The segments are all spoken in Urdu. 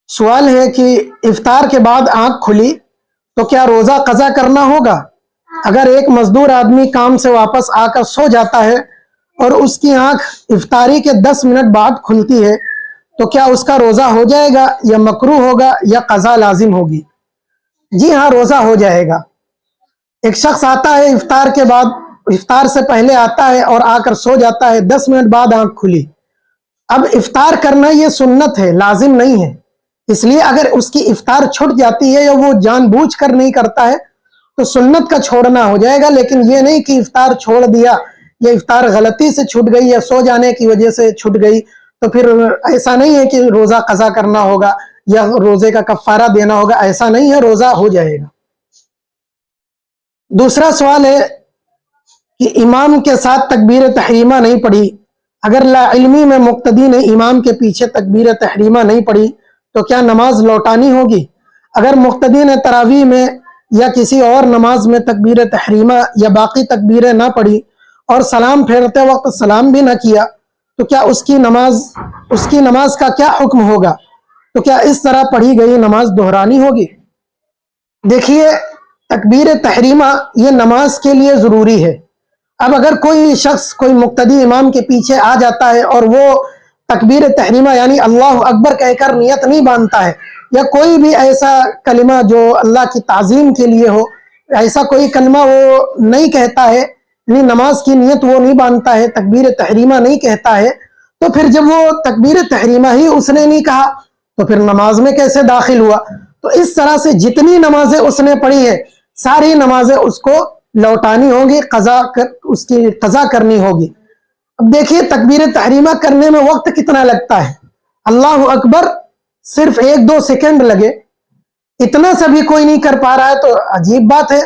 سوال ہے کہ افطار کے بعد آنکھ کھلی تو کیا روزہ قضا کرنا ہوگا؟ اگر ایک مزدور آدمی کام سے واپس آ کر سو جاتا ہے اور اس کی آنکھ افطاری کے 10 منٹ بعد کھلتی ہے تو کیا اس کا روزہ ہو جائے گا یا مکروہ ہوگا یا قضا لازم ہوگی؟ جی ہاں، روزہ ہو جائے گا۔ ایک شخص آتا ہے افطار کے بعد، افطار سے پہلے آتا ہے اور آ کر سو جاتا ہے، 10 منٹ بعد آنکھ کھلی۔ اب افطار کرنا یہ سنت ہے، لازم نہیں ہے، اس لیے اگر اس کی افطار چھٹ جاتی ہے یا وہ جان بوجھ کر نہیں کرتا ہے تو سنت کا چھوڑنا ہو جائے گا، لیکن یہ نہیں کہ افطار چھوڑ دیا یا افطار غلطی سے چھٹ گئی یا سو جانے کی وجہ سے چھٹ گئی تو پھر ایسا نہیں ہے کہ روزہ قضا کرنا ہوگا یا روزے کا کفارہ دینا ہوگا، ایسا نہیں ہے، روزہ ہو جائے گا۔ دوسرا سوال ہے کہ امام کے ساتھ تکبیر تحریمہ نہیں پڑھی، اگر لا علمی میں مقتدی نے امام کے پیچھے تکبیر تحریمہ نہیں پڑھی تو کیا نماز لوٹانی ہوگی؟ اگر مقتدی نے تراویح میں یا کسی اور نماز میں تکبیر تحریمہ یا باقی تکبیریں نہ پڑھی اور سلام پھیرتے وقت سلام بھی نہ کیا تو کیا اس کی نماز کا کیا حکم ہوگا؟ تو کیا اس طرح پڑھی گئی نماز دہرانی ہوگی؟ دیکھیے، تکبیر تحریمہ یہ نماز کے لیے ضروری ہے۔ اب اگر کوئی شخص کوئی مقتدی امام کے پیچھے آ جاتا ہے اور وہ تکبیر تحریمہ یعنی اللہ اکبر کہہ کر نیت نہیں باندھتا ہے یا کوئی بھی ایسا کلمہ جو اللہ کی تعظیم کے لیے ہو، ایسا کوئی کلمہ وہ نہیں کہتا ہے، یعنی نماز کی نیت وہ نہیں باندھتا ہے، تکبیر تحریمہ نہیں کہتا ہے، تو پھر جب وہ تکبیر تحریمہ ہی اس نے نہیں کہا تو پھر نماز میں کیسے داخل ہوا؟ تو اس طرح سے جتنی نمازیں اس نے پڑھی ہیں ساری نمازیں اس کو لوٹانی ہوگی، اس کی قضا کرنی ہوگی۔ اب دیکھیے، تکبیر تحریمہ کرنے میں وقت کتنا لگتا ہے، اللہ اکبر صرف 1-2 سیکنڈ لگے، اتنا سا بھی کوئی نہیں کر پا رہا ہے تو عجیب بات ہے۔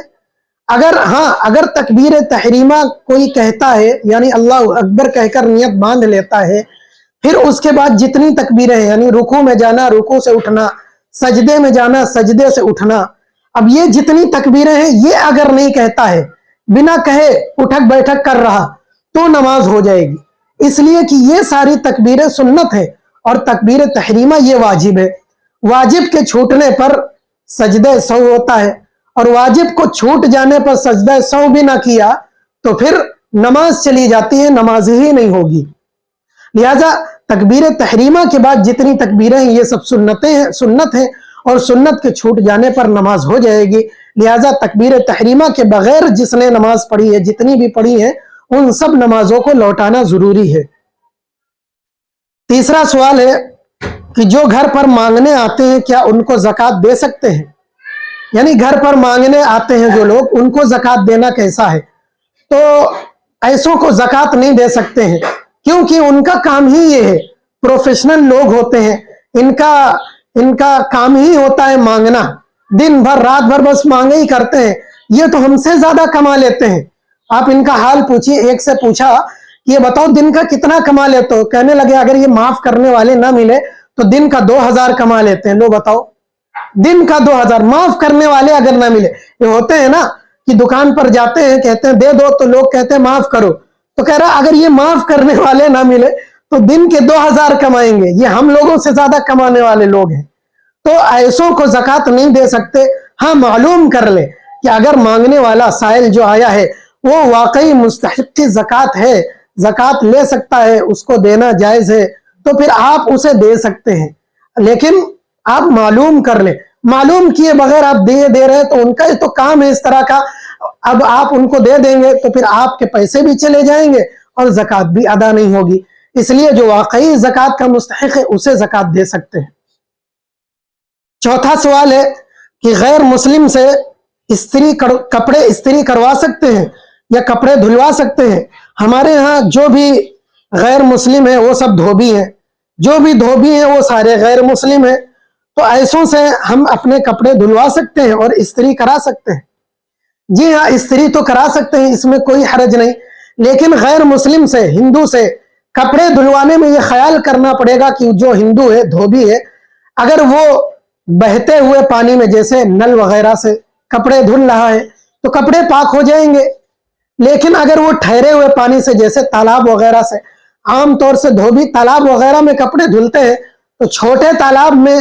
اگر تکبیر تحریمہ کوئی کہتا ہے یعنی اللہ اکبر کہہ کر نیت باندھ لیتا ہے، پھر اس کے بعد جتنی تکبیریں ہیں یعنی رکوع میں جانا، رکوع سے اٹھنا، سجدے میں جانا، سجدے سے اٹھنا، اب یہ جتنی تکبیریں ہیں یہ اگر نہیں کہتا ہے، بنا کہے اٹھک بیٹھک کر رہا تو نماز ہو جائے گی، اس لیے کہ یہ ساری تکبیریں سنت ہے اور تکبیر تحریمہ یہ واجب ہے۔ واجب کے چھوٹنے پر سجدہ سہو ہوتا ہے اور واجب کو چھوٹ جانے پر سجدہ سہو بھی نہ کیا تو پھر نماز چلی جاتی ہے، نماز ہی نہیں ہوگی۔ لہذا تکبیر تحریمہ کے بعد جتنی تکبیریں ہیں یہ سب سنت ہیں اور سنت کے چھوٹ جانے پر نماز ہو جائے گی۔ لہذا تکبیر تحریمہ کے بغیر جس نے نماز پڑھی ہے، جتنی بھی پڑھی ہیں، ان سب نمازوں کو لوٹانا ضروری ہے۔ تیسرا سوال ہے کہ جو گھر پر مانگنے آتے ہیں کیا ان کو زکوٰۃ دے سکتے ہیں؟ یعنی گھر پر مانگنے آتے ہیں جو لوگ، ان کو زکوٰۃ دینا کیسا ہے؟ تو ایسوں کو زکوٰۃ نہیں دے سکتے ہیں، کیونکہ ان کا کام ہی یہ ہے، پروفیشنل لوگ ہوتے ہیں، ان کا کام ہی ہوتا ہے مانگنا، دن بھر رات بھر بس مانگے ہی کرتے ہیں، یہ تو ہم سے زیادہ کما لیتے ہیں۔ آپ ان کا حال پوچھیے، ایک سے پوچھا یہ بتاؤ دن کا کتنا کما لیتے ہو؟ کہنے لگے اگر یہ معاف کرنے والے نہ ملے تو دن کا 2000 کما لیتے ہیں۔ لو بتاؤ، دن کا 2000 معاف کرنے والے اگر نہ ملے، یہ ہوتے ہیں نا کہ دکان پر جاتے ہیں، کہتے ہیں دے دو تو لوگ کہتے ہیں معاف کرو، تو کہہ رہا اگر یہ معاف کرنے والے نہ ملے تو دن کے 2000 کمائیں گے، یہ ہم لوگوں سے زیادہ کمانے والے لوگ ہیں۔ تو ایسوں کو زکوٰۃ نہیں دے سکتے۔ ہاں، معلوم کر لے کہ اگر مانگنے والا سائل جو آیا ہے وہ واقعی مستحق کی زکوٰۃ ہے، زکوٰۃ لے سکتا ہے، اس کو دینا جائز ہے، تو پھر آپ اسے دے سکتے ہیں، لیکن آپ معلوم کر لیں۔ معلوم کیے بغیر آپ دے رہے ہیں تو ان کا تو کام ہے اس طرح کا، اب آپ ان کو دے دیں گے تو پھر آپ کے پیسے بھی چلے جائیں گے اور زکوٰۃ بھی ادا نہیں ہوگی، اس لیے جو واقعی زکوٰۃ کا مستحق ہے اسے زکوٰۃ دے سکتے ہیں۔ چوتھا سوال ہے کہ غیر مسلم سے کپڑے استری کروا سکتے ہیں یا کپڑے دھلوا سکتے ہیں؟ ہمارے ہاں جو بھی غیر مسلم ہیں وہ سب دھوبی ہیں، جو بھی دھوبی ہیں وہ سارے غیر مسلم ہیں، تو ایسوں سے ہم اپنے کپڑے دھلوا سکتے ہیں اور استری کرا سکتے ہیں۔ جی ہاں، استری تو کرا سکتے ہیں، اس میں کوئی حرج نہیں، لیکن غیر مسلم سے، ہندو سے کپڑے دھلوانے میں یہ خیال کرنا پڑے گا کہ جو ہندو ہے، دھوبی ہے، اگر وہ بہتے ہوئے پانی میں جیسے نل وغیرہ سے کپڑے دھل رہا ہے تو کپڑے پاک ہو جائیں گے، لیکن اگر وہ ٹھہرے ہوئے پانی سے جیسے تالاب وغیرہ سے، عام طور سے دھوبی تالاب وغیرہ میں کپڑے دھلتے ہیں، تو چھوٹے تالاب میں